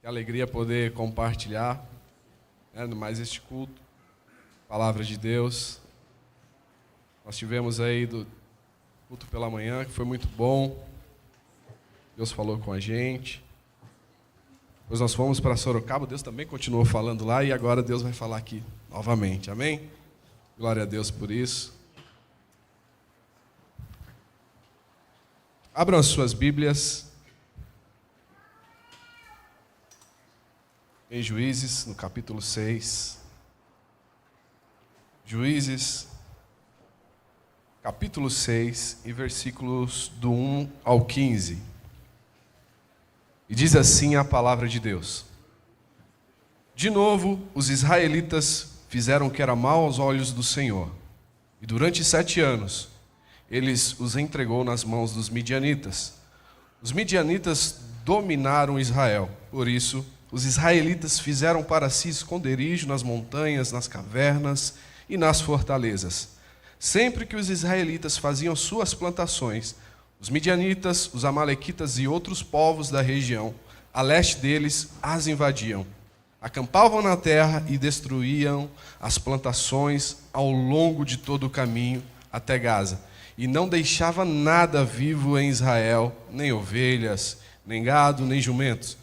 Que alegria poder compartilhar mais este culto, palavra de Deus. Nós tivemos aí do culto pela manhã, que foi muito bom. Deus falou com a gente. Depois nós fomos para Sorocaba, Deus também continuou falando lá e agora Deus vai falar aqui novamente, amém? Glória a Deus por isso. Abram as suas Bíblias em Juízes, no capítulo 6. Juízes, capítulo 6, e versículos do 1 ao 15. E diz assim a palavra de Deus: De novo, os israelitas fizeram o que era mal aos olhos do Senhor. E durante 7 anos, eles os entregou nas mãos dos midianitas. Os midianitas dominaram Israel. Por isso, os israelitas fizeram para si esconderijo nas montanhas, nas cavernas e nas fortalezas. Sempre que os israelitas faziam suas plantações, os midianitas, os amalequitas e outros povos da região, a leste deles, as invadiam. Acampavam na terra e destruíam as plantações ao longo de todo o caminho até Gaza. E não deixava nada vivo em Israel, nem ovelhas, nem gado, nem jumentos.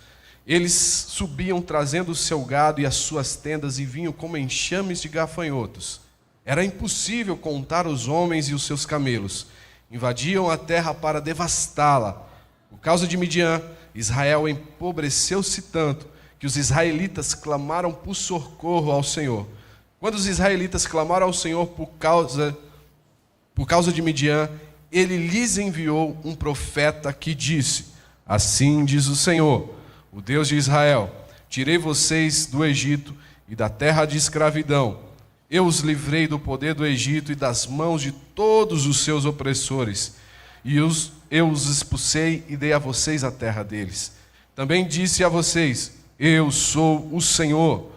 Eles subiam trazendo o seu gado e as suas tendas e vinham como enxames de gafanhotos. Era impossível contar os homens e os seus camelos. Invadiam a terra para devastá-la. Por causa de Midian, Israel empobreceu-se tanto que os israelitas clamaram por socorro ao Senhor. Quando os israelitas clamaram ao Senhor por causa de Midian, ele lhes enviou um profeta que disse: Assim diz o Senhor, o Deus de Israel: Tirei vocês do Egito e da terra de escravidão. Eu os livrei do poder do Egito e das mãos de todos os seus opressores. E eu os expulsei e dei a vocês a terra deles. Também disse a vocês: Eu sou o Senhor,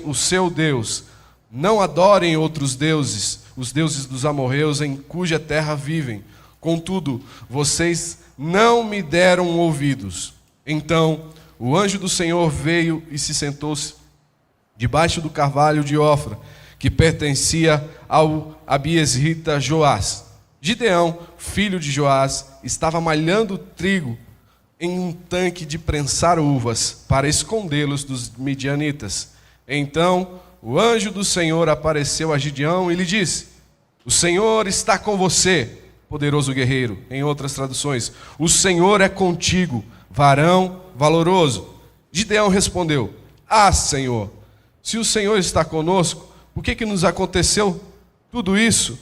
o seu Deus. Não adorem outros deuses, os deuses dos amorreus em cuja terra vivem. Contudo, vocês não me deram ouvidos. Então o anjo do Senhor veio e se sentou-se debaixo do carvalho de Ofra, que pertencia ao abiesrita Joás. Gideão, filho de Joás, estava malhando trigo em um tanque de prensar uvas para escondê-los dos midianitas. Então o anjo do Senhor apareceu a Gideão e lhe disse: O Senhor está com você, poderoso guerreiro. Em outras traduções, o Senhor é contigo, varão valoroso. Gideão respondeu: Senhor, se o Senhor está conosco, por que nos aconteceu tudo isso?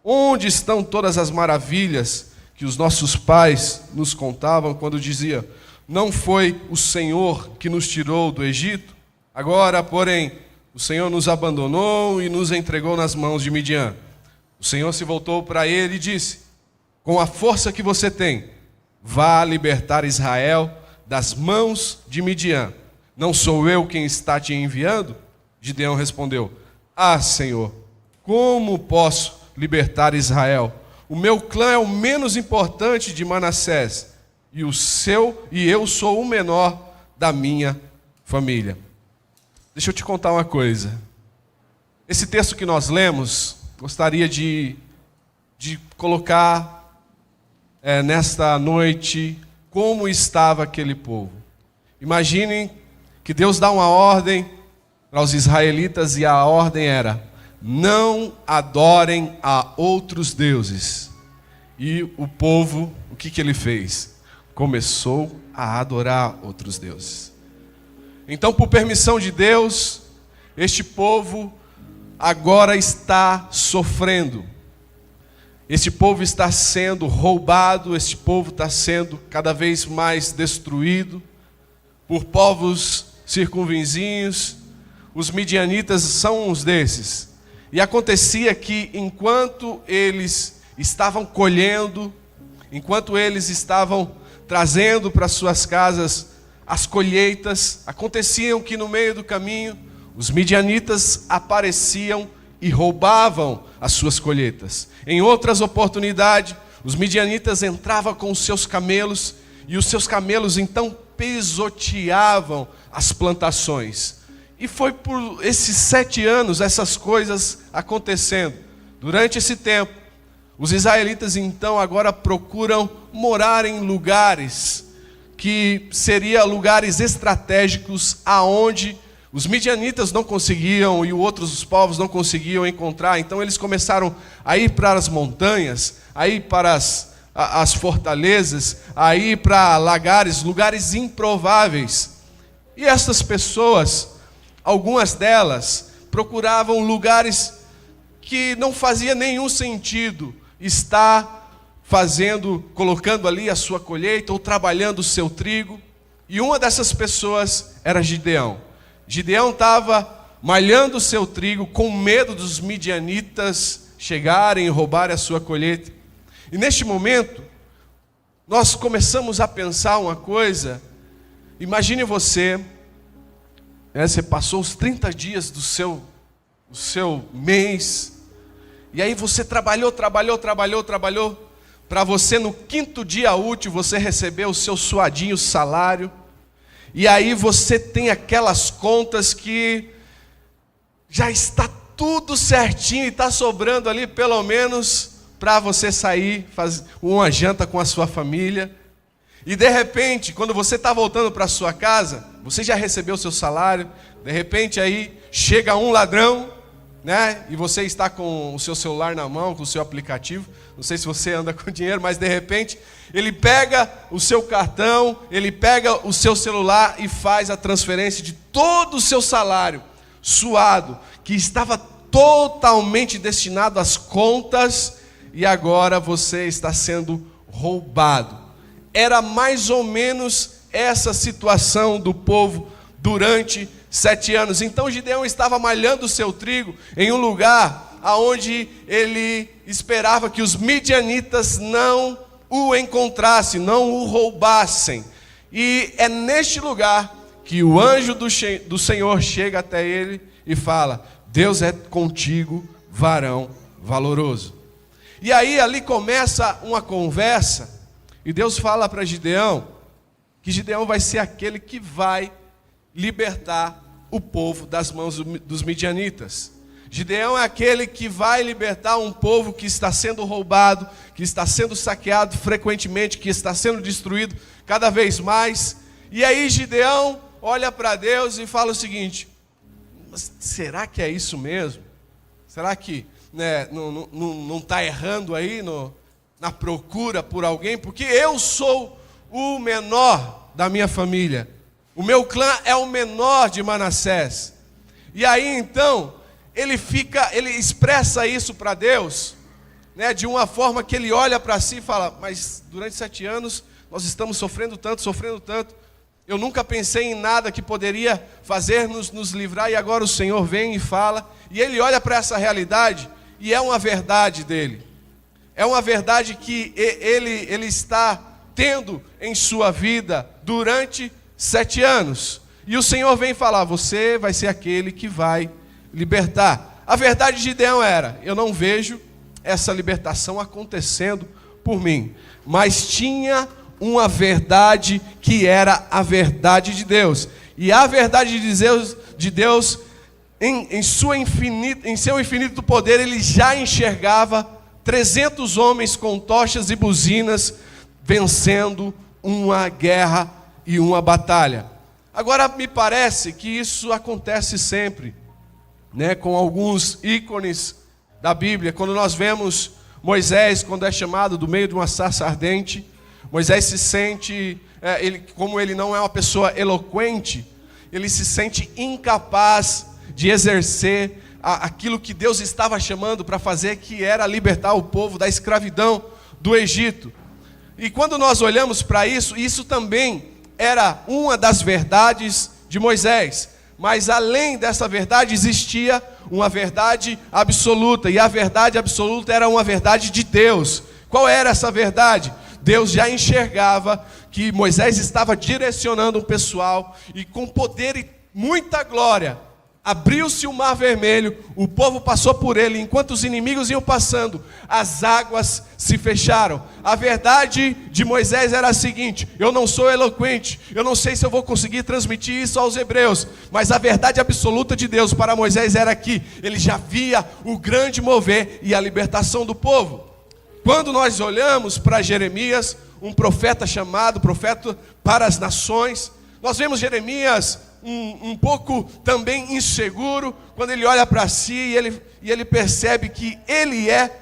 Onde estão todas as maravilhas que os nossos pais nos contavam quando dizia: Não foi o Senhor que nos tirou do Egito? Agora, porém, o Senhor nos abandonou e nos entregou nas mãos de Midian. O Senhor se voltou para ele e disse: Com a força que você tem, vá libertar Israel das mãos de Midian. Não sou eu quem está te enviando? Gideão respondeu: Senhor, como posso libertar Israel? O meu clã é o menos importante de Manassés, e eu sou o menor da minha família. Deixa eu te contar uma coisa. Esse texto que nós lemos, gostaria de colocar nesta noite como estava aquele povo. Imaginem que Deus dá uma ordem para os israelitas e a ordem era: não adorem a outros deuses. E o povo, o que ele fez? Começou a adorar outros deuses. Então, por permissão de Deus, este povo agora está sofrendo. Este povo está sendo roubado, este povo está sendo cada vez mais destruído por povos circunvizinhos. Os midianitas são uns desses. E acontecia que enquanto eles estavam colhendo, enquanto eles estavam trazendo para suas casas as colheitas, aconteciam que no meio do caminho os midianitas apareciam e roubavam as suas colheitas. Em outras oportunidades, os midianitas entravam com os seus camelos e os seus camelos então pisoteavam as plantações. E foi por esses 7 anos essas coisas acontecendo. Durante esse tempo, os israelitas então agora procuram morar em lugares que seriam lugares estratégicos aonde os midianitas não conseguiam e outros povos não conseguiam encontrar. Então eles começaram a ir para as montanhas, a ir para as fortalezas, a ir para lagares, lugares improváveis. E essas pessoas, algumas delas, procuravam lugares que não fazia nenhum sentido estar colocando ali a sua colheita ou trabalhando o seu trigo. E uma dessas pessoas era Gideão. Gideão estava malhando o seu trigo com medo dos midianitas chegarem e roubarem a sua colheita. E neste momento, nós começamos a pensar uma coisa. Imagine você, você passou os 30 dias do seu mês, e aí você trabalhou, para você no 5º dia útil você receber o seu suadinho salário. E aí você tem aquelas contas que já está tudo certinho e está sobrando ali pelo menos para você sair, fazer uma janta com a sua família. E de repente, quando você está voltando para a sua casa, você já recebeu o seu salário, de repente aí chega um ladrão, né? E você está com o seu celular na mão, com o seu aplicativo, não sei se você anda com dinheiro, mas de repente ele pega o seu cartão, ele pega o seu celular e faz a transferência de todo o seu salário suado, que estava totalmente destinado às contas, e agora você está sendo roubado. Era mais ou menos essa situação do povo durante 7 anos. Então Gideão estava malhando o seu trigo em um lugar aonde ele esperava que os midianitas não o encontrassem, não o roubassem. E é neste lugar que o anjo do Senhor chega até ele e fala: Deus é contigo, varão valoroso. E aí ali começa uma conversa, e Deus fala para Gideão que Gideão vai ser aquele que vai libertar o povo das mãos dos midianitas. Gideão é aquele que vai libertar um povo que está sendo roubado, que está sendo saqueado frequentemente, que está sendo destruído cada vez mais. E aí Gideão olha para Deus e fala o seguinte: mas será que é isso mesmo? Será que não está errando aí na procura por alguém? Porque eu sou o menor da minha família. O meu clã é o menor de Manassés. E aí então ele expressa isso para Deus, né, de uma forma que ele olha para si e fala: mas durante 7 anos nós estamos sofrendo tanto. Eu nunca pensei em nada que poderia fazer-nos nos livrar, e agora o Senhor vem e fala. E ele olha para essa realidade, e é uma verdade dele. É uma verdade que ele está tendo em sua vida durante 7 anos. E o Senhor vem falar: você vai ser aquele que vai libertar. A verdade de Gideão era: eu não vejo essa libertação acontecendo por mim, mas tinha uma verdade que era a verdade de Deus. E a verdade de Deus em seu infinito poder, ele já enxergava 300 homens com tochas e buzinas vencendo uma guerra e uma batalha. Agora me parece que isso acontece sempre, né, com alguns ícones da Bíblia. Quando nós vemos Moisés, quando é chamado do meio de uma sarça ardente, Moisés se sente, como ele não é uma pessoa eloquente, ele se sente incapaz de exercer aquilo que Deus estava chamando para fazer, que era libertar o povo da escravidão do Egito. E quando nós olhamos para isso, isso também era uma das verdades de Moisés. Mas além dessa verdade existia uma verdade absoluta, e a verdade absoluta era uma verdade de Deus. Qual era essa verdade? Deus já enxergava que Moisés estava direcionando o pessoal, e com poder e muita glória, Abriu-se o mar vermelho, o povo passou por ele, enquanto os inimigos iam passando, as águas se fecharam. A verdade de Moisés era a seguinte: eu não sou eloquente, eu não sei se eu vou conseguir transmitir isso aos hebreus, mas a verdade absoluta de Deus para Moisés era que ele já via o grande mover e a libertação do povo. Quando nós olhamos para Jeremias, um profeta chamado profeta para as nações, nós vemos Jeremias um pouco também inseguro, quando ele olha para si e ele percebe que ele é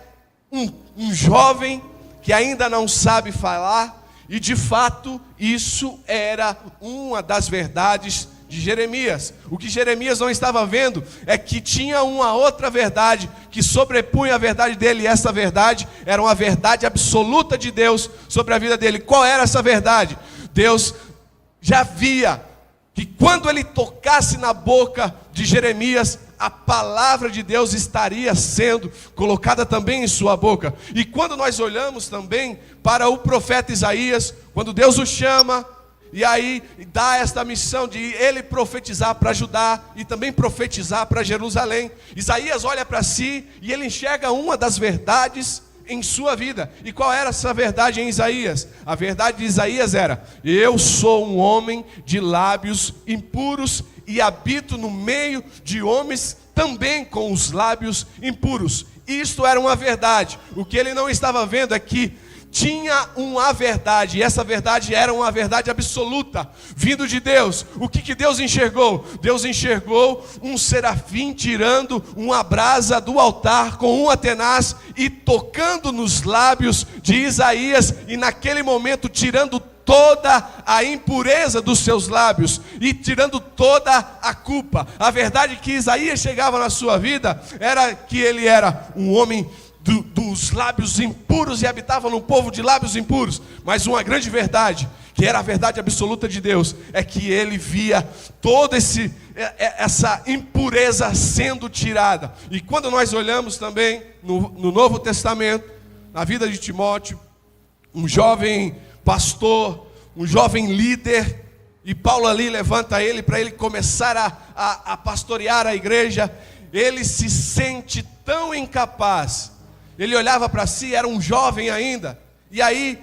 um jovem que ainda não sabe falar, e de fato isso era uma das verdades de Jeremias. O que Jeremias não estava vendo é que tinha uma outra verdade que sobrepunha a verdade dele, e essa verdade era uma verdade absoluta de Deus sobre a vida dele. Qual era essa verdade? Deus já via que quando ele tocasse na boca de Jeremias, a palavra de Deus estaria sendo colocada também em sua boca. E quando nós olhamos também para o profeta Isaías, quando Deus o chama, e aí dá esta missão de ele profetizar para Judá e também profetizar para Jerusalém, Isaías olha para si e ele enxerga uma das verdades em sua vida. E qual era essa verdade em Isaías? A verdade de Isaías era: eu sou um homem de lábios impuros e habito no meio de homens também com os lábios impuros. Isto era uma verdade. O que ele não estava vendo é que tinha uma verdade, e essa verdade era uma verdade absoluta, vindo de Deus. O que Deus enxergou? Deus enxergou um serafim tirando uma brasa do altar com uma tenaz e tocando nos lábios de Isaías, e naquele momento tirando toda a impureza dos seus lábios e tirando toda a culpa. A verdade que Isaías chegava na sua vida era que ele era um homem dos lábios impuros e habitava num povo de lábios impuros. Mas uma grande verdade, que era a verdade absoluta de Deus, é que ele via toda essa impureza sendo tirada. E quando nós olhamos também no Novo Testamento, na vida de Timóteo, um jovem pastor, um jovem líder, e Paulo ali levanta ele para ele começar a pastorear a igreja. Ele se sente tão incapaz. Ele olhava para si, era um jovem ainda, e aí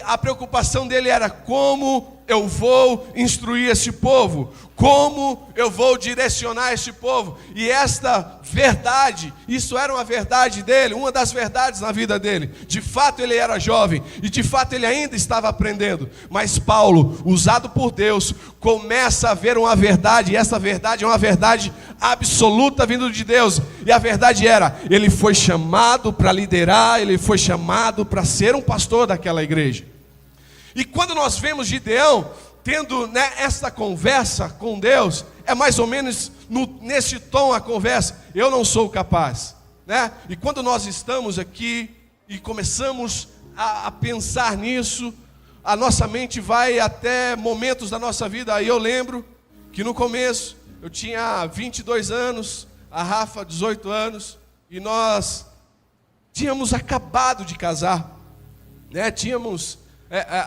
a preocupação dele era: como eu vou instruir esse povo? Como eu vou direcionar esse povo? E esta verdade, isso era uma verdade dele, uma das verdades na vida dele. De fato ele era jovem, e de fato ele ainda estava aprendendo. Mas Paulo, usado por Deus, começa a ver uma verdade, e essa verdade é uma verdade absoluta vindo de Deus. E a verdade era: ele foi chamado para liderar, ele foi chamado para ser um pastor daquela igreja. E quando nós vemos Gideão tendo essa conversa com Deus, é mais ou menos nesse tom a conversa: eu não sou capaz, né? E quando nós estamos aqui e começamos a pensar nisso, a nossa mente vai até momentos da nossa vida. Aí eu lembro que no começo eu tinha 22 anos, a Rafa 18 anos, e nós tínhamos acabado de casar, né? Tínhamos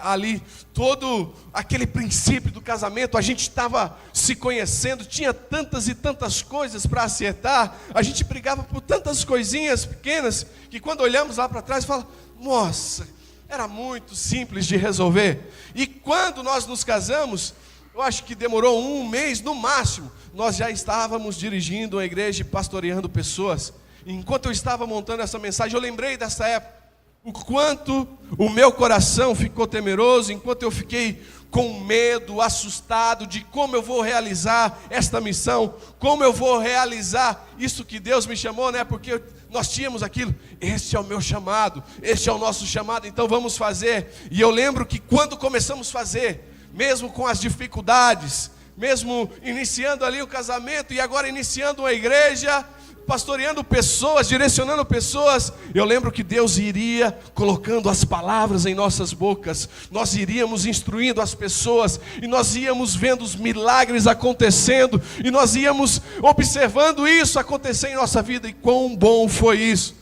ali todo aquele princípio do casamento, a gente estava se conhecendo, tinha tantas e tantas coisas para acertar, a gente brigava por tantas coisinhas pequenas, que quando olhamos lá para trás, fala: nossa, era muito simples de resolver. E quando nós nos casamos, eu acho que demorou um mês no máximo, nós já estávamos dirigindo uma igreja e pastoreando pessoas. Enquanto eu estava montando essa mensagem, eu lembrei dessa época, o quanto o meu coração ficou temeroso, enquanto eu fiquei com medo, assustado de como eu vou realizar esta missão, como eu vou realizar isso que Deus me chamou, né? Porque nós tínhamos aquilo: este é o meu chamado, este é o nosso chamado, então vamos fazer. E eu lembro que quando começamos a fazer, mesmo com as dificuldades, mesmo iniciando ali o casamento e agora iniciando uma igreja, pastoreando pessoas, direcionando pessoas, eu lembro que Deus iria colocando as palavras em nossas bocas, nós iríamos instruindo as pessoas, e nós íamos vendo os milagres acontecendo, e nós íamos observando isso acontecer em nossa vida. E quão bom foi isso!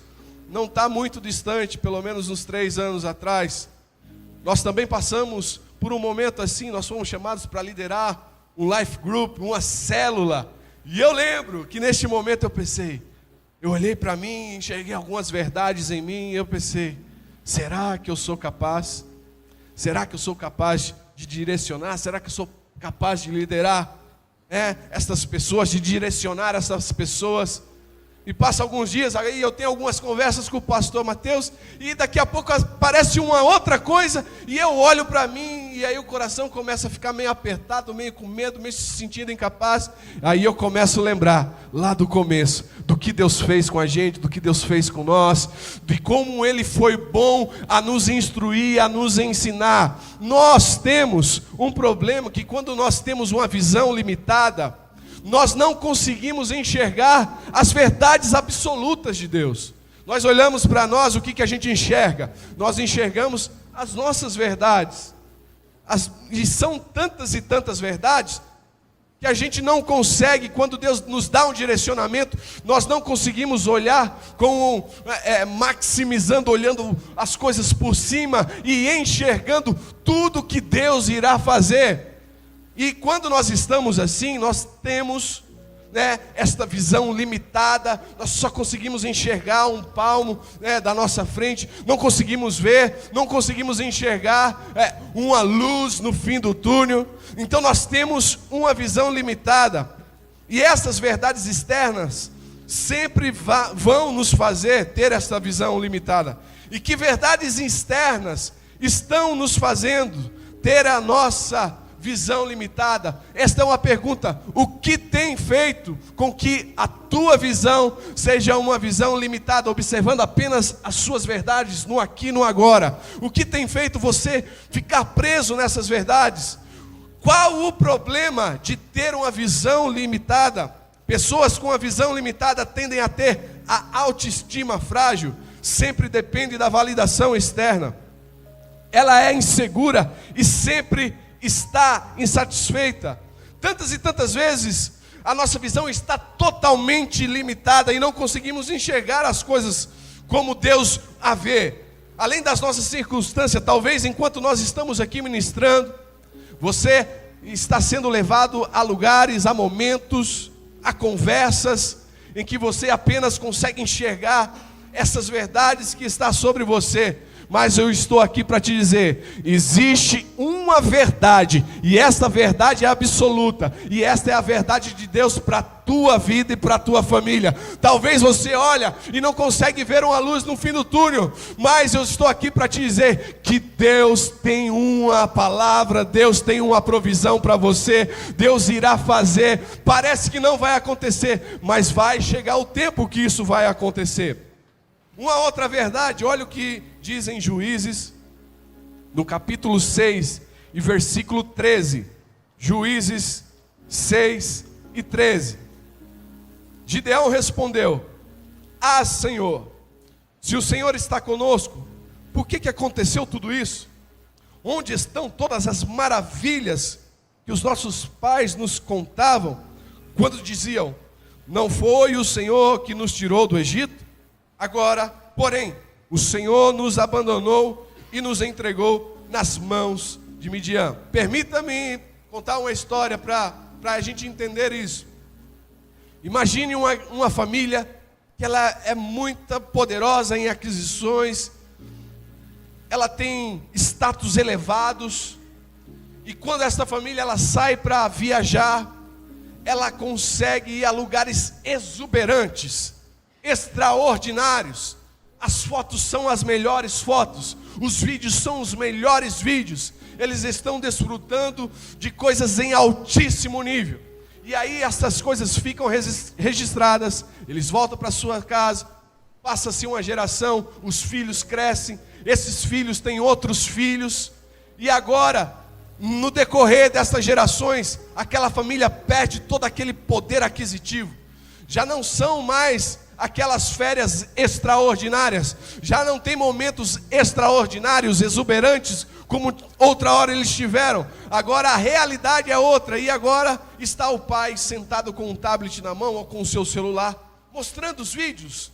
Não está muito distante, pelo menos uns 3 anos atrás, nós também passamos por um momento assim. Nós fomos chamados para liderar um life group, uma célula, E eu lembro que neste momento eu olhei para mim, enxerguei algumas verdades em mim, e eu pensei, será que eu sou capaz? Será que eu sou capaz de direcionar? Será que eu sou capaz de liderar estas pessoas, de direcionar essas pessoas? E passa alguns dias, aí eu tenho algumas conversas com o pastor Mateus, e daqui a pouco aparece uma outra coisa, e eu olho para mim, e aí o coração começa a ficar meio apertado, meio com medo, meio se sentindo incapaz. Aí eu começo a lembrar, lá do começo, do que Deus fez com a gente, do que Deus fez com nós, de como Ele foi bom a nos instruir, a nos ensinar. Nós temos um problema que quando nós temos uma visão limitada, nós não conseguimos enxergar as verdades absolutas de Deus. Nós olhamos para nós, o que a gente enxerga? Nós enxergamos as nossas verdades. E são tantas e tantas verdades, que a gente não consegue, quando Deus nos dá um direcionamento, nós não conseguimos olhar maximizando, olhando as coisas por cima e enxergando tudo que Deus irá fazer. E quando nós estamos assim, nós temos esta visão limitada, nós só conseguimos enxergar um palmo da nossa frente, não conseguimos ver, não conseguimos enxergar uma luz no fim do túnel. Então nós temos uma visão limitada, e essas verdades externas sempre vão nos fazer ter essa visão limitada. E que verdades externas estão nos fazendo ter a nossa visão limitada? Esta é uma pergunta. O que tem feito com que a tua visão seja uma visão limitada, observando apenas as suas verdades no aqui e no agora? O que tem feito você ficar preso nessas verdades? Qual o problema de ter uma visão limitada? Pessoas com a visão limitada tendem a ter a autoestima frágil, sempre depende da validação externa. Ela é insegura e sempre está insatisfeita. Tantas e tantas vezes a nossa visão está totalmente limitada e não conseguimos enxergar as coisas como Deus a vê. Além das nossas circunstâncias, talvez enquanto nós estamos aqui ministrando, você está sendo levado a lugares, a momentos, a conversas em que você apenas consegue enxergar essas verdades que estão sobre você. Mas eu estou aqui para te dizer, existe uma verdade, e esta verdade é absoluta, e esta é a verdade de Deus para a tua vida e para a tua família. Talvez você olha e não consegue ver uma luz no fim do túnel, mas eu estou aqui para te dizer que Deus tem uma palavra, Deus tem uma provisão para você, Deus irá fazer. Parece que não vai acontecer, mas vai chegar o tempo que isso vai acontecer. Uma outra verdade, olha o que diz em Juízes, no capítulo 6 e versículo 13. Juízes 6 e 13. Gideão respondeu: Ah, Senhor, se o Senhor está conosco, por que aconteceu tudo isso? Onde estão todas as maravilhas que os nossos pais nos contavam, quando diziam: não foi o Senhor que nos tirou do Egito? Agora, porém, o Senhor nos abandonou e nos entregou nas mãos de Midian. Permita-me contar uma história para a gente entender isso. Imagine uma família que ela é muito poderosa em aquisições, ela tem status elevados, e quando essa família ela sai para viajar, ela consegue ir a lugares exuberantes, extraordinários. As fotos são as melhores fotos, os vídeos são os melhores vídeos. Eles estão desfrutando de coisas em altíssimo nível. E aí essas coisas ficam registradas, eles voltam para sua casa, passa-se uma geração, os filhos crescem, esses filhos têm outros filhos, e agora, no decorrer dessas gerações, aquela família perde todo aquele poder aquisitivo. Já não são mais aquelas férias extraordinárias, já não tem momentos extraordinários, exuberantes, como outra hora eles tiveram. Agora a realidade é outra, e agora está o pai sentado com um tablet na mão ou com o seu celular, mostrando os vídeos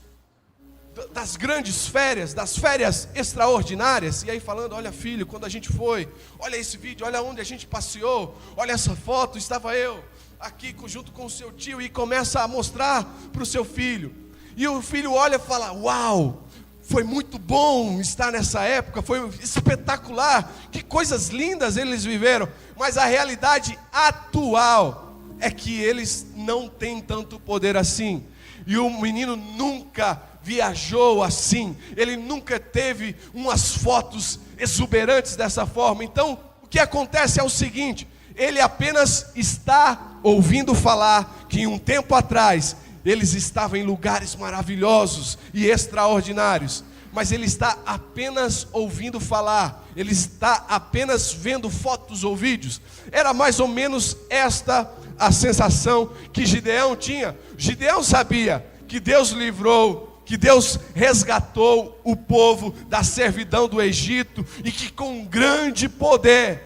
das grandes férias, das férias extraordinárias, e aí falando: olha filho, quando a gente foi, olha esse vídeo, olha onde a gente passeou, olha essa foto, estava eu aqui junto com o seu tio e começa a mostrar para o seu filho. E o filho olha e fala: uau, foi muito bom estar nessa época, foi espetacular, que coisas lindas eles viveram. Mas a realidade atual é que eles não têm tanto poder assim. E o menino nunca viajou assim, ele nunca teve umas fotos exuberantes dessa forma. Então o que acontece é o seguinte: ele apenas está ouvindo falar que um tempo atrás eles estavam em lugares maravilhosos e extraordinários, mas ele está apenas ouvindo falar, ele está apenas vendo fotos ou vídeos. Era mais ou menos esta a sensação que Gideão tinha. Gideão sabia que Deus livrou, que Deus resgatou o povo da servidão do Egito, e que com grande poder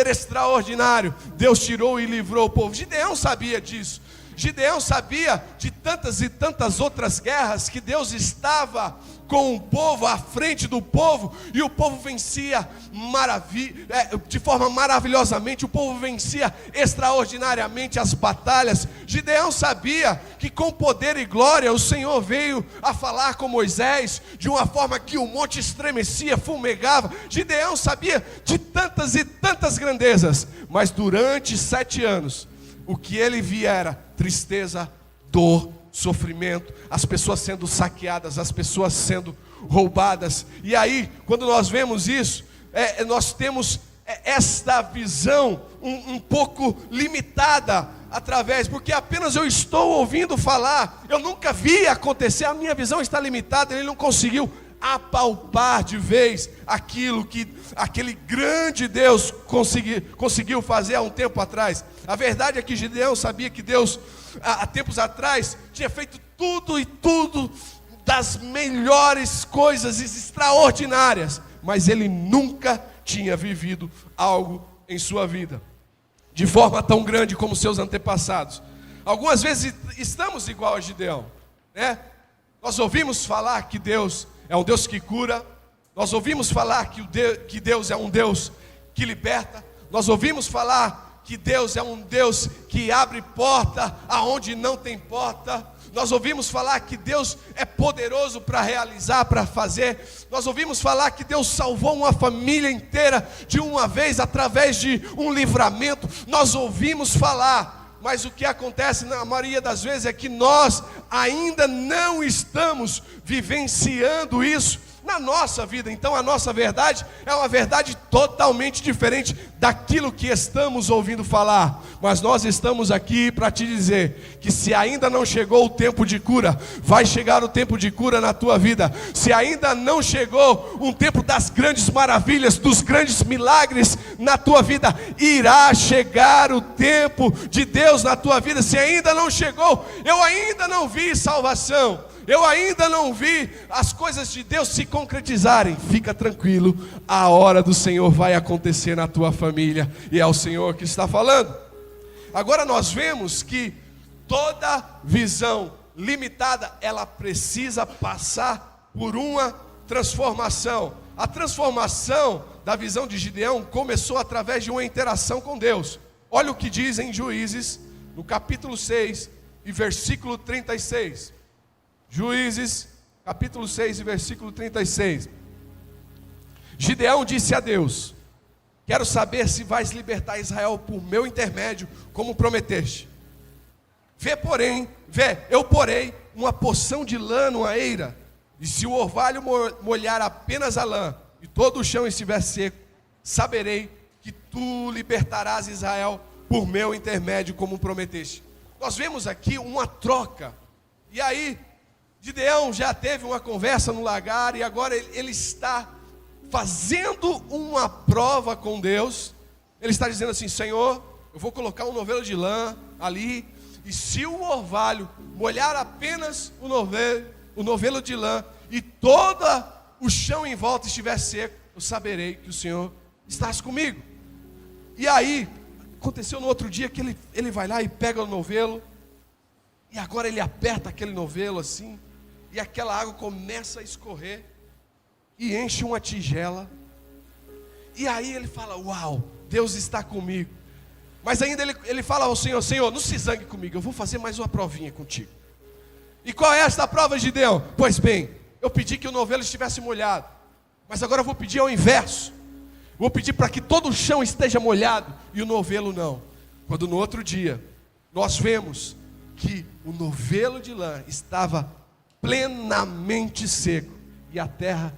extraordinário, Deus tirou e livrou o povo. Gideão sabia disso. Gideão sabia de tantas e tantas outras guerras que Deus estava com o povo, à frente do povo, e o povo vencia de forma maravilhosamente, o povo vencia extraordinariamente as batalhas. Gideão sabia que com poder e glória o Senhor veio a falar com Moisés, de uma forma que o monte estremecia, fumegava. Gideão sabia de tantas e tantas grandezas, mas durante 7 anos, o que ele via era tristeza, dor, sofrimento, as pessoas sendo saqueadas, as pessoas sendo roubadas. E aí, quando nós vemos isso, nós temos esta visão um pouco limitada, porque apenas eu estou ouvindo falar, eu nunca vi acontecer, a minha visão está limitada. Ele não conseguiu apalpar de vez aquilo que aquele grande Deus conseguiu fazer há um tempo atrás. A verdade é que Gideão sabia que Deus, há tempos atrás, tinha feito tudo das melhores coisas extraordinárias, mas ele nunca tinha vivido algo em sua vida de forma tão grande como seus antepassados. Algumas vezes estamos igual a Gideão, né? Nós ouvimos falar que Deus é um Deus que cura, nós ouvimos falar que Deus é um Deus que liberta, nós ouvimos falar que Deus é um Deus que abre porta aonde não tem porta, nós ouvimos falar que Deus é poderoso para realizar, para fazer, nós ouvimos falar que Deus salvou uma família inteira de uma vez através de um livramento. Nós ouvimos falar, mas o que acontece na maioria das vezes é que nós ainda não estamos vivenciando isso na nossa vida. Então a nossa verdade é uma verdade totalmente diferente daquilo que estamos ouvindo falar. Mas nós estamos aqui para te dizer que se ainda não chegou o tempo de cura, vai chegar o tempo de cura na tua vida. Se ainda não chegou um tempo das grandes maravilhas, dos grandes milagres na tua vida, irá chegar o tempo de Deus na tua vida. Se ainda não chegou, eu ainda não vi salvação, eu ainda não vi as coisas de Deus se concretizarem, fica tranquilo, a hora do Senhor vai acontecer na tua família, e é o Senhor que está falando. Agora nós vemos que toda visão limitada, ela precisa passar por uma transformação. A transformação da visão de Gideão começou através de uma interação com Deus. Olha o que diz em Juízes, no capítulo 6 e versículo 36. Juízes, capítulo 6 e versículo 36. Gideão disse a Deus: quero saber se vais libertar Israel por meu intermédio, como prometeste. Eu porei uma porção de lã numa eira, e se o orvalho molhar apenas a lã, e todo o chão estiver seco, saberei que tu libertarás Israel por meu intermédio, como prometeste. Nós vemos aqui uma troca. E aí, Gideão já teve uma conversa no lagar, e agora ele está fazendo uma prova com Deus. Ele está dizendo assim: Senhor, eu vou colocar um novelo de lã ali, e se o orvalho molhar apenas o novelo de lã, e todo o chão em volta estiver seco, eu saberei que o Senhor estás comigo. E aí, aconteceu no outro dia que ele vai lá e pega o novelo, e agora ele aperta aquele novelo assim, e aquela água começa a escorrer, e enche uma tigela. E aí ele fala: uau, Deus está comigo. Mas ainda ele fala ao Senhor: Senhor, não se zangue comigo, eu vou fazer mais uma provinha contigo. E qual é esta prova, Gideão? Pois bem, eu pedi que o novelo estivesse molhado, mas agora eu vou pedir ao inverso. Vou pedir para que todo o chão esteja molhado e o novelo não. Quando no outro dia nós vemos que o novelo de lã estava plenamente seco e a terra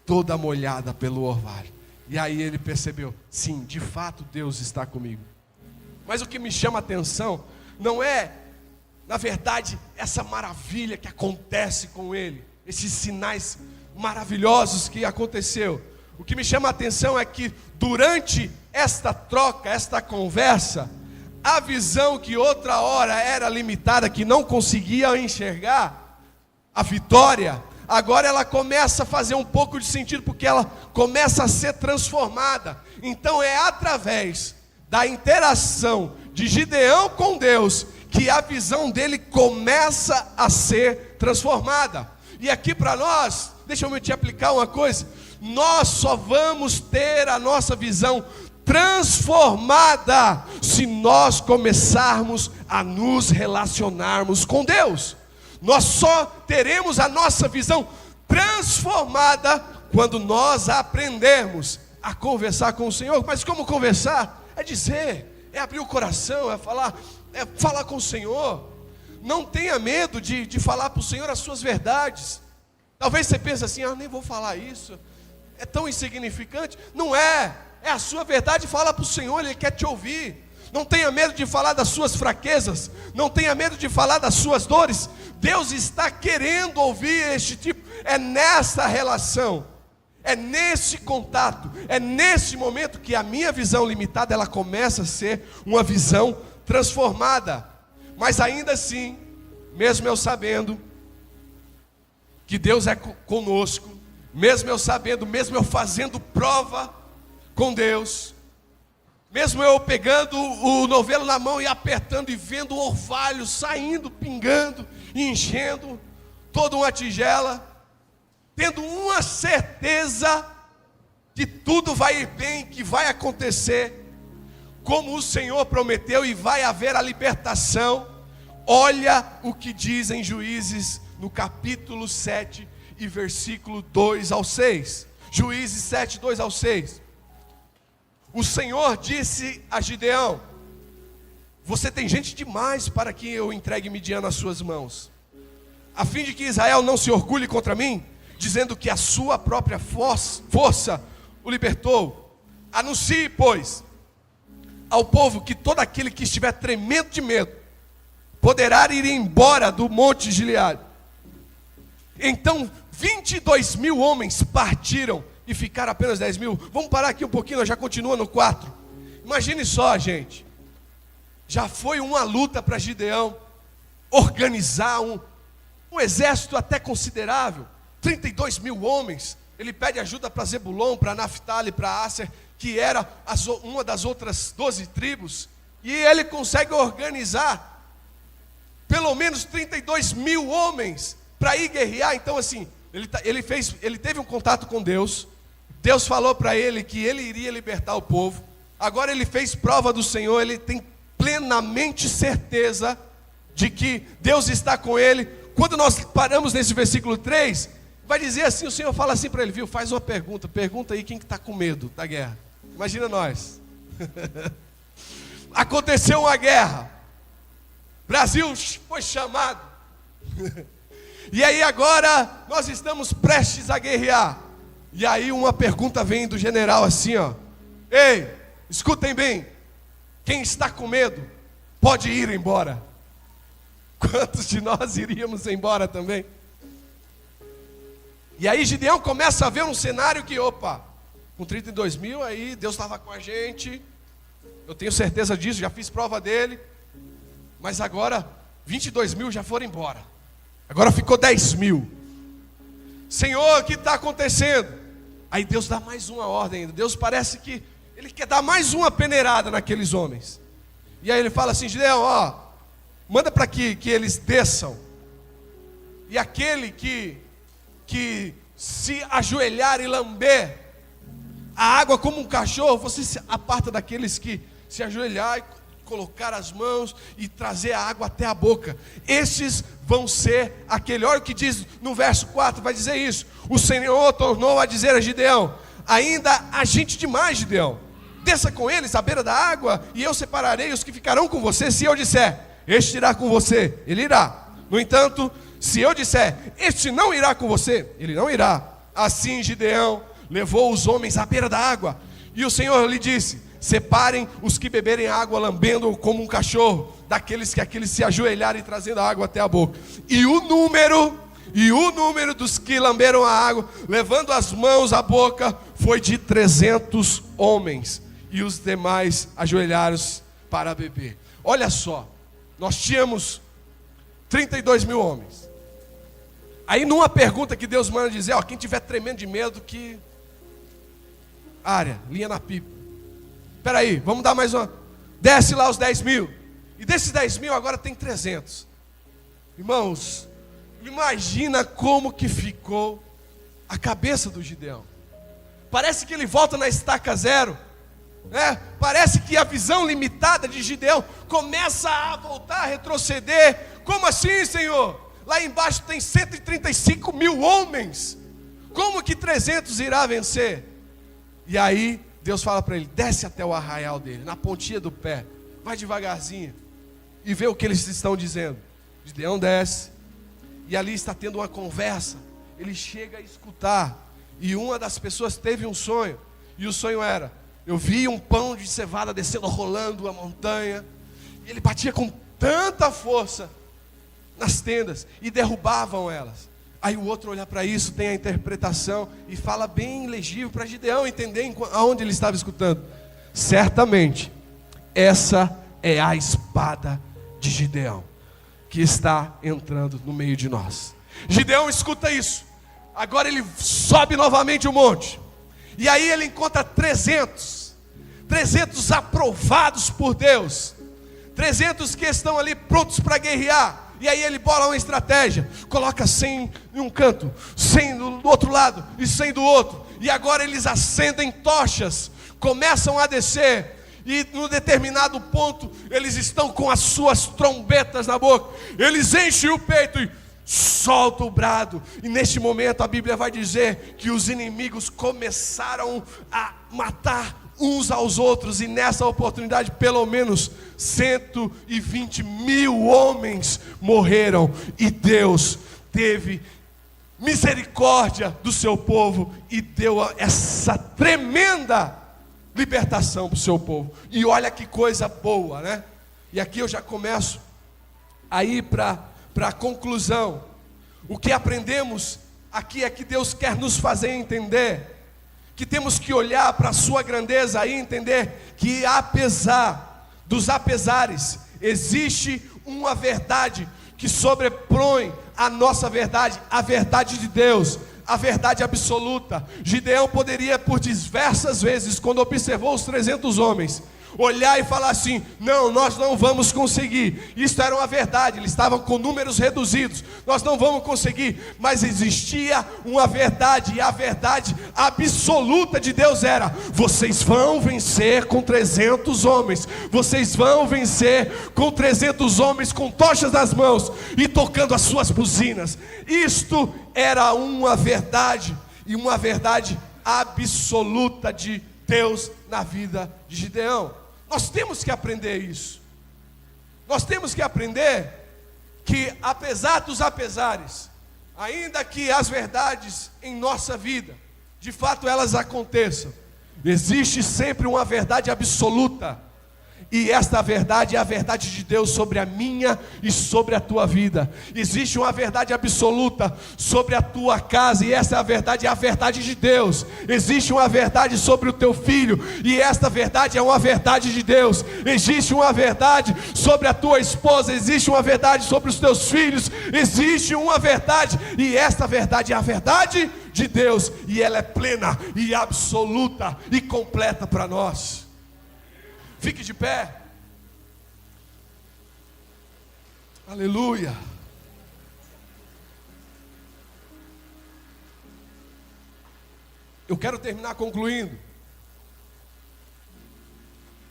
toda molhada pelo orvalho. E aí ele percebeu: sim, de fato Deus está comigo. Mas o que me chama a atenção não é, na verdade, essa maravilha que acontece com ele, esses sinais maravilhosos que aconteceu. O que me chama a atenção é que durante esta troca, esta conversa, a visão que outra hora era limitada, que não conseguia enxergar a vitória, agora ela começa a fazer um pouco de sentido, porque ela começa a ser transformada. Então é através da interação de Gideão com Deus que a visão dele começa a ser transformada. E aqui para nós, deixa eu te aplicar uma coisa: nós só vamos ter a nossa visão transformada se nós começarmos a nos relacionarmos com Deus. Nós só teremos a nossa visão transformada quando nós aprendermos a conversar com o Senhor. Mas como conversar? É dizer, é abrir o coração, é falar com o Senhor. Não tenha medo de falar para o Senhor as suas verdades. Talvez você pense assim: nem vou falar isso, é tão insignificante. Não é, é a sua verdade. Fala para o Senhor, Ele quer te ouvir. Não tenha medo de falar das suas fraquezas, não tenha medo de falar das suas dores. Deus está querendo ouvir este tipo. É nessa relação, é nesse contato, é nesse momento que a minha visão limitada, ela começa a ser uma visão transformada. Mas ainda assim, mesmo eu sabendo que Deus é conosco, mesmo eu sabendo, mesmo eu fazendo prova com Deus, mesmo eu pegando o novelo na mão e apertando e vendo o orvalho saindo, pingando e enchendo toda uma tigela, tendo uma certeza que tudo vai ir bem, que vai acontecer como o Senhor prometeu e vai haver a libertação. Olha o que diz em Juízes, no capítulo 7 e versículo 2 ao 6. Juízes 7, 2 ao 6. O Senhor disse a Gideão: você tem gente demais para que eu entregue Midian nas suas mãos, a fim de que Israel não se orgulhe contra mim, dizendo que a sua própria força o libertou. Anuncie, pois, ao povo que todo aquele que estiver tremendo de medo poderá ir embora do monte Gileade. Então 22.000 homens partiram e ficaram apenas 10.000. Vamos parar aqui um pouquinho, nós já continua no 4. Imagine só, gente, já foi uma luta para Gideão organizar um exército até considerável, 32.000 homens. Ele pede ajuda para Zebulon, para Naftali, para Asser, que era uma das outras 12 tribos, e ele consegue organizar pelo menos 32.000 homens para ir guerrear. Então assim, ele teve um contato com Deus. Deus falou para ele que ele iria libertar o povo. Agora ele fez prova do Senhor, ele tem plenamente certeza de que Deus está com ele. Quando nós paramos nesse versículo 3, vai dizer assim, o Senhor fala assim para ele: viu, faz uma pergunta aí quem que está com medo da guerra. Imagina nós. Aconteceu uma guerra, Brasil foi chamado, e aí agora nós estamos prestes a guerrear. E aí uma pergunta vem do general assim, ó: ei, escutem bem, quem está com medo pode ir embora. Quantos de nós iríamos embora também? E aí Gideão começa a ver um cenário que, opa, com 32.000 aí, Deus estava com a gente, eu tenho certeza disso, já fiz prova dele. Mas agora 22.000 já foram embora, agora ficou 10.000. Senhor, o que está acontecendo? Aí Deus dá mais uma ordem ainda. Deus parece que Ele quer dar mais uma peneirada naqueles homens. E aí Ele fala assim: Gideão, manda para que eles desçam, e aquele que se ajoelhar e lamber a água como um cachorro, você se aparta daqueles que se ajoelhar e colocar as mãos e trazer a água até a boca. Estes vão ser aquele. Olha o que diz no verso 4, vai dizer isso. O Senhor tornou a dizer a Gideão: ainda há gente demais, Gideão. Desça com eles à beira da água, e eu separarei os que ficarão com você. Se eu disser, este irá com você, ele irá. No entanto, se eu disser, este não irá com você, ele não irá. Assim Gideão levou os homens à beira da água, e o Senhor lhe disse: separem os que beberem água lambendo como um cachorro, daqueles que aqueles se ajoelharem trazendo a água até a boca. E o número dos que lamberam a água, levando as mãos à boca, foi de 300 homens. E os demais ajoelharam-se para beber. Olha só, nós tínhamos 32 mil homens. Aí numa pergunta que Deus manda dizer, ó, quem tiver tremendo de medo, que área, linha na pipa. Espera aí, vamos dar mais uma. Desce lá os 10 mil. E desses 10 mil agora tem 300. Irmãos, imagina como que ficou a cabeça do Gideão. Parece que ele volta na estaca zero. Parece que a visão limitada de Gideão começa a voltar, a retroceder. Como assim, Senhor? Lá embaixo tem 135 mil homens. Como que 300 irá vencer? E aí Deus fala para ele: desce até o arraial dele, na pontinha do pé, vai devagarzinho e vê o que eles estão dizendo. Gideão desce, e ali está tendo uma conversa. Ele chega a escutar, e uma das pessoas teve um sonho, e o sonho era: eu vi um pão de cevada descendo, rolando a montanha, e ele batia com tanta força nas tendas, e derrubavam elas. Aí o outro olha para isso, tem a interpretação, e fala bem legível para Gideão entender aonde ele estava escutando. Certamente, essa é a espada de Gideão, que está entrando no meio de nós. Gideão escuta isso, agora ele sobe novamente o monte, e aí ele encontra 300 aprovados por Deus, 300 que estão ali prontos para guerrear. E aí ele bola uma estratégia, coloca 100 em um canto, 100 do outro lado e 100 do outro. E agora eles acendem tochas, começam a descer. E num determinado ponto eles estão com as suas trombetas na boca. Eles enchem o peito e soltam o brado. E neste momento a Bíblia vai dizer que os inimigos começaram a matar uns aos outros, e nessa oportunidade pelo menos 120 mil homens morreram, e Deus teve misericórdia do seu povo e deu essa tremenda libertação para o seu povo. E olha que coisa boa, né? E aqui eu já começo a ir para a conclusão. O que aprendemos aqui é que Deus quer nos fazer entender que temos que olhar para a sua grandeza e entender que apesar dos apesares, existe uma verdade que sobrepõe a nossa verdade, a verdade de Deus, a verdade absoluta. Gideão poderia por diversas vezes, quando observou os 300 homens, olhar e falar assim: não, nós não vamos conseguir. Isso era uma verdade, eles estavam com números reduzidos, nós não vamos conseguir. Mas existia uma verdade, e a verdade absoluta de Deus era: vocês vão vencer com 300 homens, vocês vão vencer com 300 homens com tochas nas mãos e tocando as suas buzinas. Isto era uma verdade, e uma verdade absoluta de Deus na vida de Gideão. Nós temos que aprender isso. Nós temos que aprender que apesar dos apesares, ainda que as verdades em nossa vida, de fato elas aconteçam, existe sempre uma verdade absoluta. E esta verdade é a verdade de Deus sobre a minha e sobre a tua vida. Existe uma verdade absoluta sobre a tua casa, e essa verdade é a verdade de Deus. Existe uma verdade sobre o teu filho, e esta verdade é uma verdade de Deus. Existe uma verdade sobre a tua esposa, existe uma verdade sobre os teus filhos, existe uma verdade, e esta verdade é a verdade de Deus, e ela é plena e absoluta e completa para nós. Fique de pé. Aleluia. Eu quero terminar concluindo.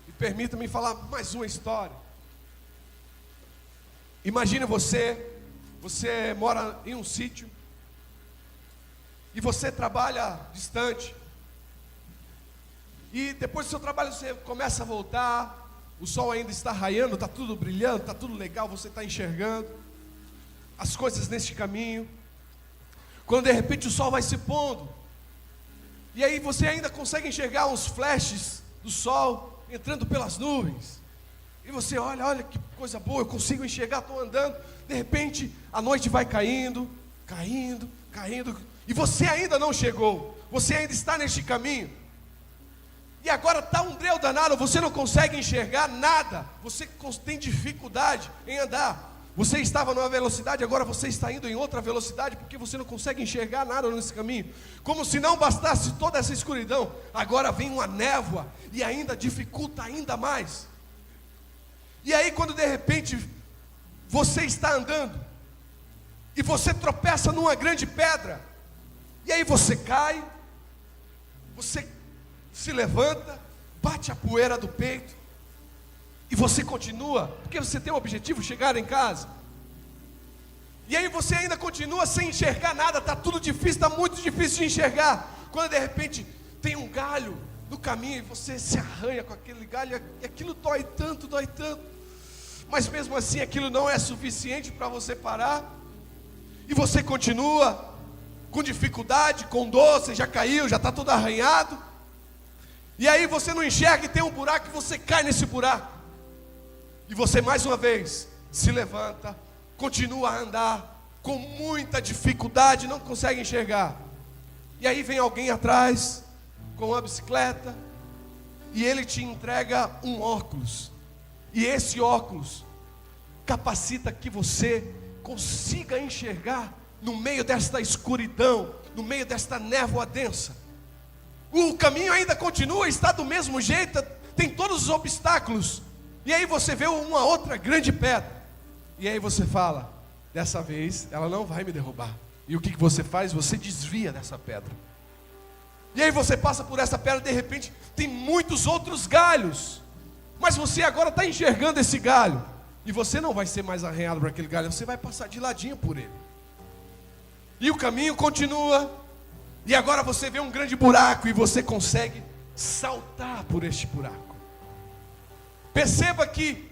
E Permita-me falar mais uma história. Imagine você mora em um sítio e você trabalha distante. E depois do seu trabalho você começa a voltar, o sol ainda está raiando, está tudo brilhando, está tudo legal, você está enxergando as coisas neste caminho. Quando de repente o sol vai se pondo, e aí você ainda consegue enxergar uns flashes do sol entrando pelas nuvens. E você olha que coisa boa, eu consigo enxergar, estou andando. De repente a noite vai caindo, e você ainda não chegou, você ainda está neste caminho. E agora está um breu danado, você não consegue enxergar nada, você tem dificuldade em andar. Você estava numa velocidade, agora você está indo em outra velocidade, porque você não consegue enxergar nada nesse caminho. Como se não bastasse toda essa escuridão, agora vem uma névoa e ainda dificulta ainda mais. E aí quando de repente você está andando e você tropeça numa grande pedra, e aí você cai, você se levanta, bate a poeira do peito, e você continua, porque você tem um objetivo, chegar em casa. E aí você ainda continua sem enxergar nada, está tudo difícil, está muito difícil de enxergar. Quando de repente tem um galho no caminho, e você se arranha com aquele galho, e aquilo dói tanto, mas mesmo assim aquilo não é suficiente para você parar, e você continua com dificuldade, com dor, você já caiu, já está todo arranhado. E aí você não enxerga e tem um buraco, e você cai nesse buraco. E você mais uma vez se levanta, continua a andar com muita dificuldade, não consegue enxergar. E aí vem alguém atrás com uma bicicleta, e ele te entrega um óculos. E esse óculos capacita que você consiga enxergar no meio desta escuridão, no meio desta névoa densa. O caminho ainda continua, está do mesmo jeito, tem todos os obstáculos. E aí você vê uma outra grande pedra. E aí você fala, dessa vez ela não vai me derrubar. E o que você faz? Você desvia dessa pedra. E aí você passa por essa pedra, de repente tem muitos outros galhos. Mas você agora está enxergando esse galho. E você não vai ser mais arranhado por aquele galho, você vai passar de ladinho por ele. E o caminho continua. E agora você vê um grande buraco e você consegue saltar por este buraco. Perceba que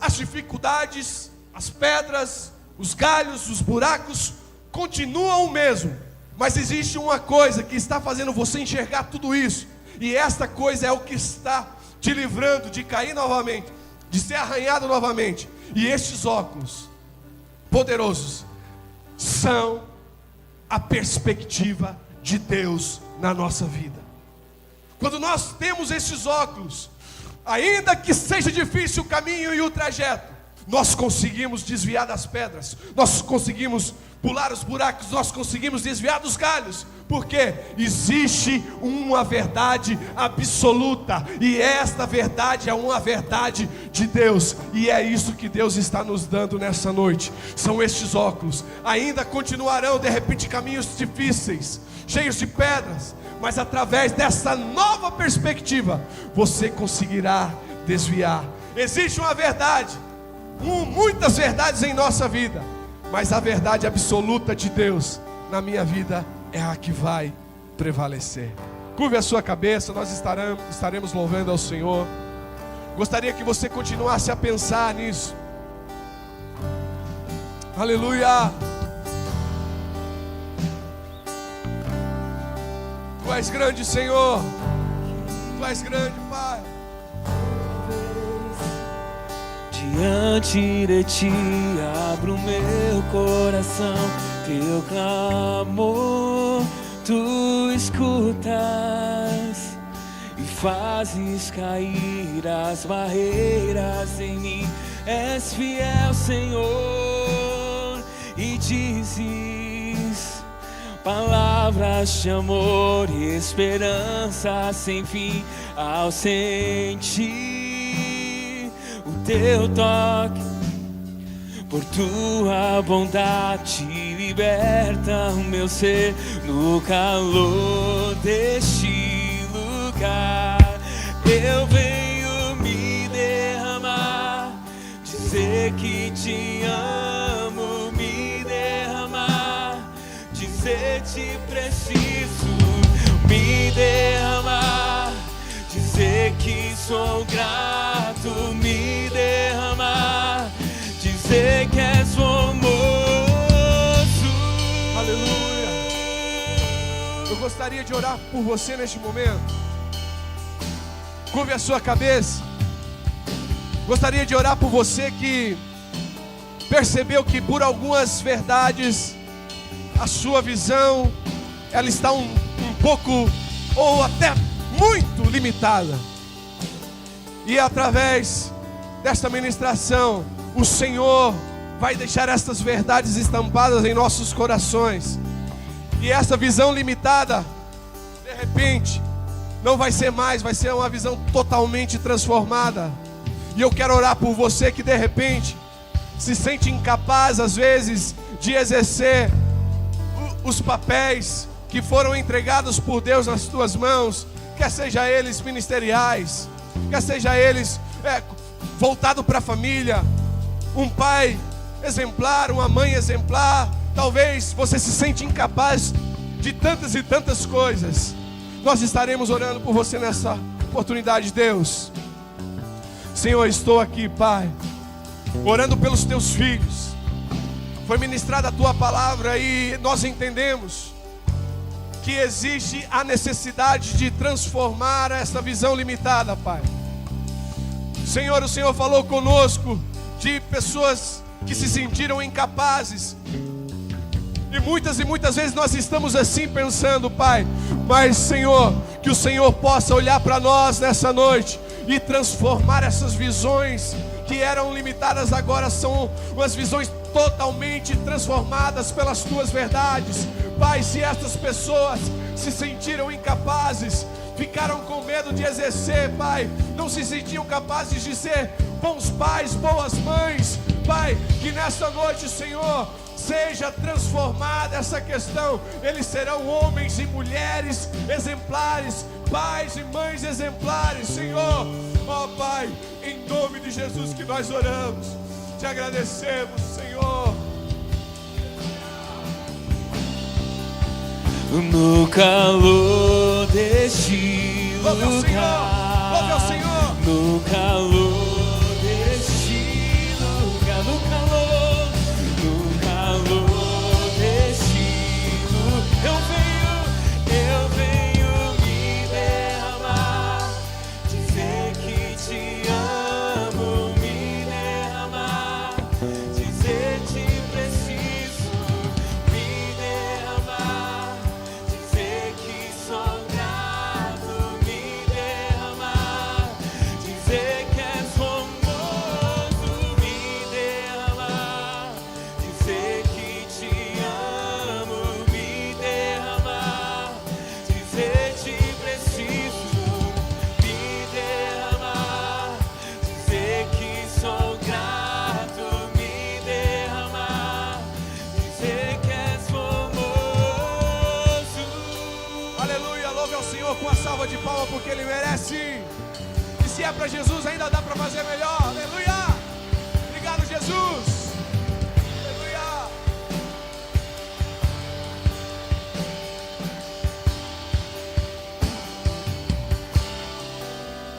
as dificuldades, as pedras, os galhos, os buracos continuam o mesmo. Mas existe uma coisa que está fazendo você enxergar tudo isso. E esta coisa é o que está te livrando de cair novamente, de ser arranhado novamente. E estes óculos poderosos são a perspectiva de Deus na nossa vida. Quando nós temos esses óculos, ainda que seja difícil o caminho e o trajeto, nós conseguimos desviar das pedras, nós conseguimos pular os buracos, nós conseguimos desviar dos galhos, porque existe uma verdade absoluta, e esta verdade é uma verdade de Deus, e é isso que Deus está nos dando nessa noite. São estes óculos. Ainda continuarão de repente caminhos difíceis, cheios de pedras, mas através dessa nova perspectiva, você conseguirá desviar. Existe uma verdade, muitas verdades em nossa vida, mas a verdade absoluta de Deus na minha vida é a que vai prevalecer. Curve a sua cabeça, nós estaremos louvando ao Senhor. Gostaria que você continuasse a pensar nisso. Aleluia. Tu és grande, Senhor. Tu és grande, Pai. Diante de ti abro meu coração, teu clamor tu escutas e fazes cair as barreiras em mim. És fiel, Senhor, e dizes palavras de amor e esperança sem fim ao sentir o teu toque. Por tua bondade liberta o meu ser no calor deste lugar. Eu venho dizer que te amo, me derramar, dizer te preciso, me derramar, dizer que sou grato, me derramar, dizer que és famoso. Aleluia. Eu gostaria de orar por você neste momento. Curve a sua cabeça. Gostaria de orar por você que percebeu que por algumas verdades a sua visão ela está um pouco ou até muito limitada. E através desta ministração o Senhor vai deixar estas verdades estampadas em nossos corações. E essa visão limitada, de repente, não vai ser mais, vai ser uma visão totalmente transformada. E eu quero orar por você que de repente se sente incapaz às vezes de exercer os papéis que foram entregados por Deus nas tuas mãos, quer seja eles ministeriais, quer seja eles voltado para a família, um pai exemplar, uma mãe exemplar. Talvez você se sente incapaz de tantas e tantas coisas. Nós estaremos orando por você nessa oportunidade, Deus. Senhor, estou aqui, Pai, orando pelos teus filhos. Foi ministrada a tua palavra e nós entendemos que existe a necessidade de transformar essa visão limitada, Pai. Senhor, o Senhor falou conosco de pessoas que se sentiram incapazes. E muitas vezes nós estamos assim pensando, Pai. Mas, Senhor, que o Senhor possa olhar para nós nessa noite e transformar essas visões que eram limitadas, agora são umas visões totalmente transformadas pelas tuas verdades. Pai, se essas pessoas se sentiram incapazes, ficaram com medo de exercer, Pai, não se sentiam capazes de ser bons pais, boas mães, Pai, que nesta noite, Senhor, seja transformada essa questão. Eles serão homens e mulheres exemplares, pais e mães exemplares, Senhor. Ó Pai, em nome de Jesus que nós oramos, te agradecemos, Senhor. No calor deste lugar, louve ao Senhor. No calor deste lugar, no calor deste lugar, eu venho me derramar, dizer que te amo, me derramar, dizer te preciso, me derramar, dizer que sou grato, me derramar, dizer que és famoso, me derramar, dizer que te amo, me derramar, dizer te preciso, me derramar, dizer que sou grato, me derramar, dizer que és famoso. Aleluia, louve ao Senhor com a salva de palmas, porque Ele merece. E se é para Jesus, ainda dá para fazer melhor. Aleluia. Obrigado, Jesus. Aleluia.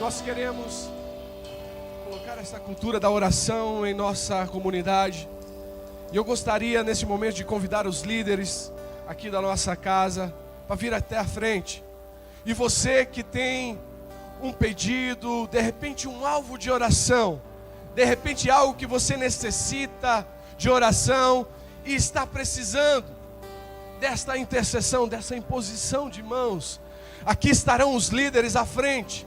Nós queremos colocar essa cultura da oração em nossa comunidade. E eu gostaria nesse momento de convidar os líderes aqui da nossa casa para vir até a frente. E você que tem um pedido, de repente um alvo de oração, de repente algo que você necessita de oração e está precisando desta intercessão, dessa imposição de mãos, aqui estarão os líderes à frente.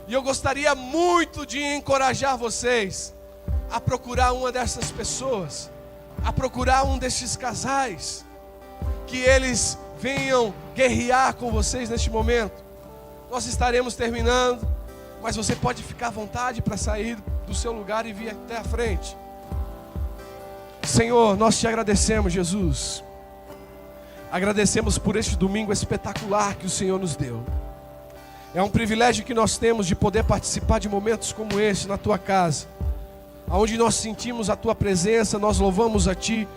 E eu gostaria muito de encorajar vocês a procurar uma dessas pessoas, a procurar um desses casais, que eles venham guerrear com vocês neste momento. Nós estaremos terminando, mas você pode ficar à vontade para sair do seu lugar e vir até a frente. Senhor, nós te agradecemos, Jesus. Agradecemos por este domingo espetacular que o Senhor nos deu. É um privilégio que nós temos de poder participar de momentos como esse na tua casa. aonde nós sentimos a Tua presença, nós louvamos a Ti,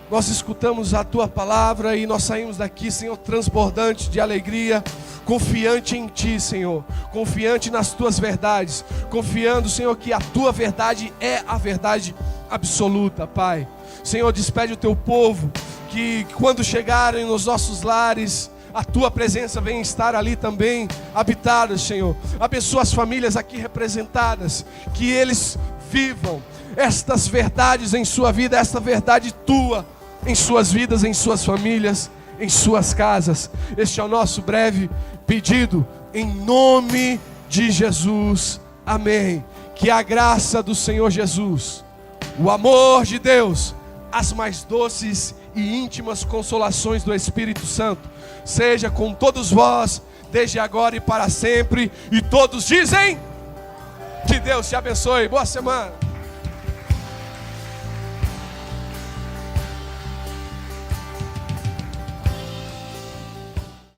nós escutamos a Tua palavra e nós saímos daqui, Senhor, transbordante de alegria, confiante em Ti, Senhor, confiante nas Tuas verdades, confiando, Senhor, que a Tua verdade é a verdade absoluta, Pai. Senhor, despede o Teu povo, que quando chegarem nos nossos lares, a Tua presença venha estar ali também, habitada, Senhor. Abençoa as famílias aqui representadas, que eles vivam estas verdades em sua vida, esta verdade Tua, em suas vidas, em suas famílias, em suas casas. Este é o nosso breve pedido, em nome de Jesus, amém. Que a graça do Senhor Jesus, o amor de Deus, as mais doces e íntimas consolações do Espírito Santo, seja com todos vós, desde agora e para sempre. E todos dizem: que Deus te abençoe, boa semana.